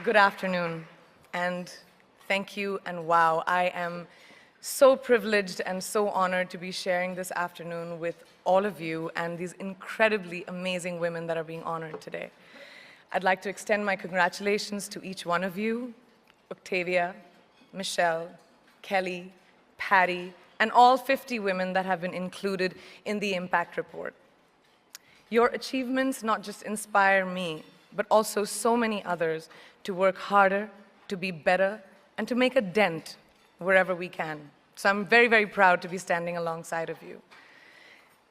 Good afternoon, and thank you, and wow, I am so privileged and so honored to be sharing this afternoon with all of you and these incredibly amazing women that are being honored today. I'd like to extend my congratulations to each one of you, Octavia, Michelle, Kelly, Patty, and all 50 women that have been included in the Impact Report. Your achievements not just inspire me, but also so many others to work harder, to be better, and to make a dent wherever we can. So I'm very, very proud to be standing alongside of you.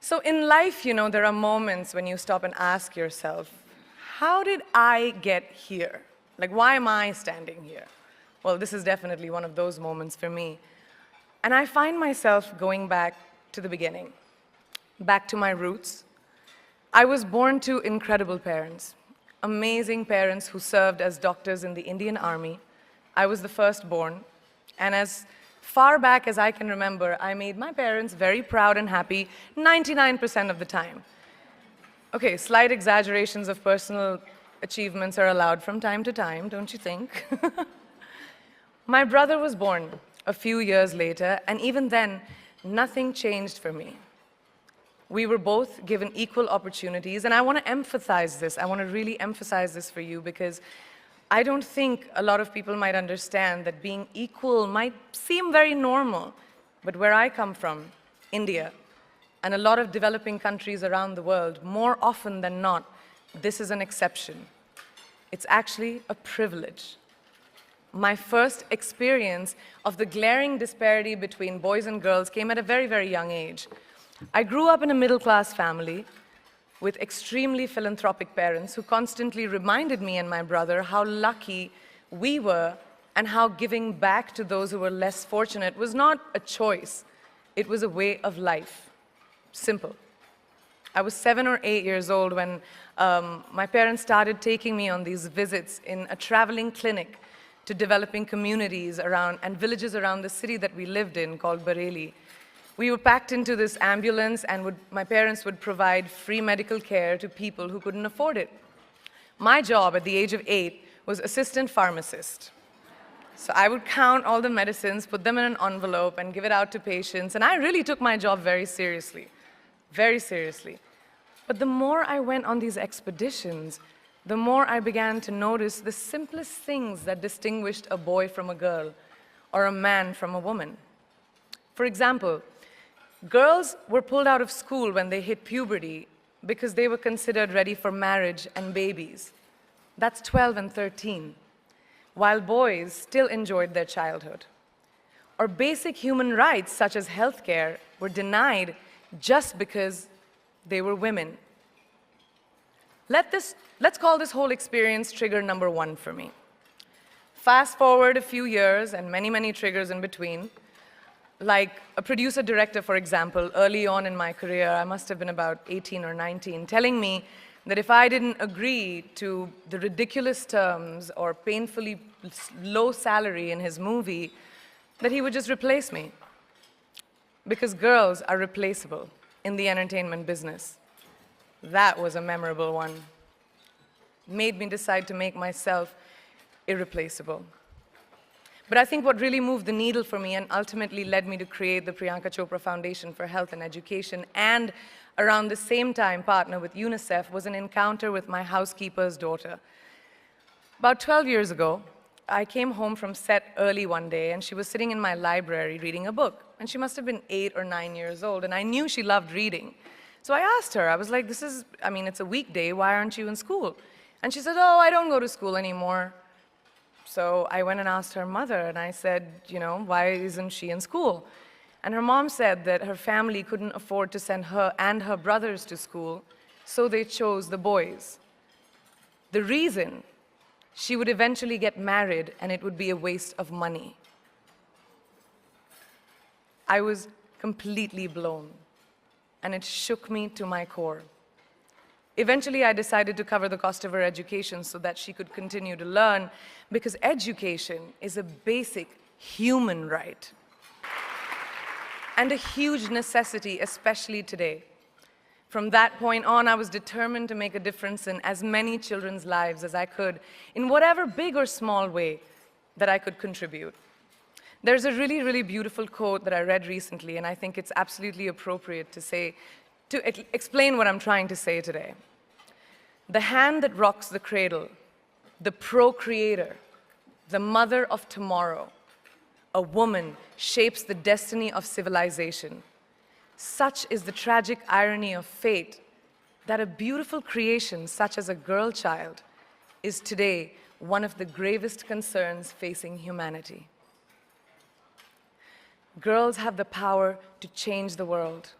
So in life, there are moments when you stop and ask yourself, how did I get here? Like, why am I standing here? Well, this is definitely one of those moments for me. And I find myself going back to the beginning, back to my roots. I was born to incredible parents. Amazing parents who served as doctors in the Indian Army. I was the firstborn, and as far back as I can remember, I made my parents very proud and happy 99% of the time. Okay, slight exaggerations of personal achievements are allowed from time to time, don't you think? My brother was born a few years later, and even then, nothing changed for me. We were both given equal opportunities, and I want to emphasize this. I want to really emphasize this for you because I don't think a lot of people might understand that being equal might seem very normal. But where I come from, India, and a lot of developing countries around the world, more often than not, this is an exception. It's actually a privilege. My first experience of the glaring disparity between boys and girls came at a very, very young age. I grew up in a middle-class family with extremely philanthropic parents who constantly reminded me and my brother how lucky we were and how giving back to those who were less fortunate was not a choice. It was a way of life. Simple. I was 7 or 8 years old when my parents started taking me on these visits in a traveling clinic to developing communities around and villages around the city that we lived in called Bareilly. We were packed into this ambulance, and my parents would provide free medical care to people who couldn't afford it. My job at the age of 8 was assistant pharmacist. So I would count all the medicines, put them in an envelope, and give it out to patients, and I really took my job very seriously, very seriously. But the more I went on these expeditions, the more I began to notice the simplest things that distinguished a boy from a girl, or a man from a woman. For example, girls were pulled out of school when they hit puberty because they were considered ready for marriage and babies. That's 12 and 13, while boys still enjoyed their childhood. Or basic human rights, such as healthcare, were denied just because they were women. Let's call this whole experience trigger number 1 for me. Fast forward a few years and many, many triggers in between. Like a producer-director, for example, early on in my career, I must have been about 18 or 19, telling me that if I didn't agree to the ridiculous terms or painfully low salary in his movie, that he would just replace me. Because girls are replaceable in the entertainment business. That was a memorable one. Made me decide to make myself irreplaceable. But I think what really moved the needle for me and ultimately led me to create the Priyanka Chopra Foundation for Health and Education and around the same time partner with UNICEF was an encounter with my housekeeper's daughter. About 12 years ago, I came home from set early one day and she was sitting in my library reading a book. And she must have been 8 or 9 years old and I knew she loved reading. So I asked her, I was like, it's a weekday, why aren't you in school? And she said, oh, I don't go to school anymore. So I went and asked her mother, and I said, why isn't she in school? And her mom said that her family couldn't afford to send her and her brothers to school, so they chose the boys. The reason, she would eventually get married, and it would be a waste of money. I was completely blown, and it shook me to my core. Eventually, I decided to cover the cost of her education so that she could continue to learn, because education is a basic human right and a huge necessity, especially today. From that point on, I was determined to make a difference in as many children's lives as I could, in whatever big or small way that I could contribute. There's a really, really beautiful quote that I read recently, and I think it's absolutely appropriate to explain what I'm trying to say today. The hand that rocks the cradle, the procreator, the mother of tomorrow, a woman shapes the destiny of civilization. Such is the tragic irony of fate that a beautiful creation such as a girl child is today one of the gravest concerns facing humanity. Girls have the power to change the world.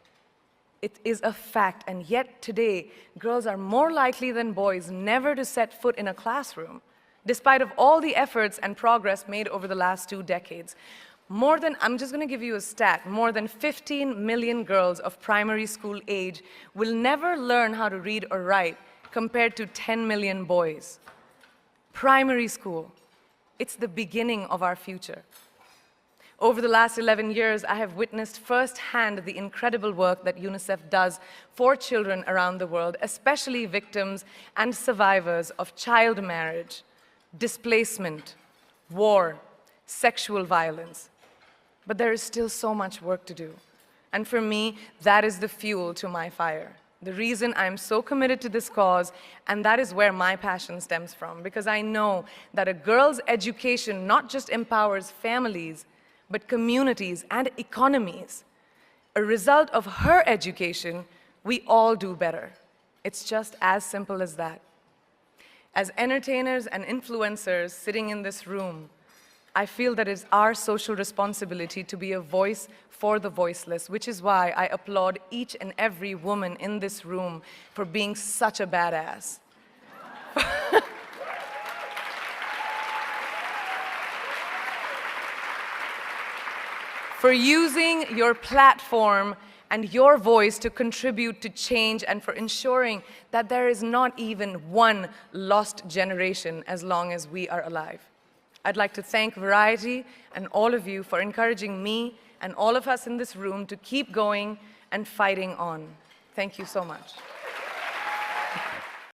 It is a fact, and yet today, girls are more likely than boys never to set foot in a classroom, despite of all the efforts and progress made over the last 2 decades. I'm just going to give you a stat, more than 15 million girls of primary school age will never learn how to read or write, compared to 10 million boys. Primary school, it's the beginning of our future. Over the last 11 years, I have witnessed firsthand the incredible work that UNICEF does for children around the world, especially victims and survivors of child marriage, displacement, war, sexual violence. But there is still so much work to do. And for me, that is the fuel to my fire. The reason I'm so committed to this cause, and that is where my passion stems from, because I know that a girl's education not just empowers families, but communities and economies. A result of her education, we all do better. It's just as simple as that. As entertainers and influencers sitting in this room, I feel that it's our social responsibility to be a voice for the voiceless, which is why I applaud each and every woman in this room for being such a badass. For using your platform and your voice to contribute to change, and for ensuring that there is not even one lost generation as long as we are alive. I'd like to thank Variety and all of you for encouraging me and all of us in this room to keep going and fighting on. Thank you so much.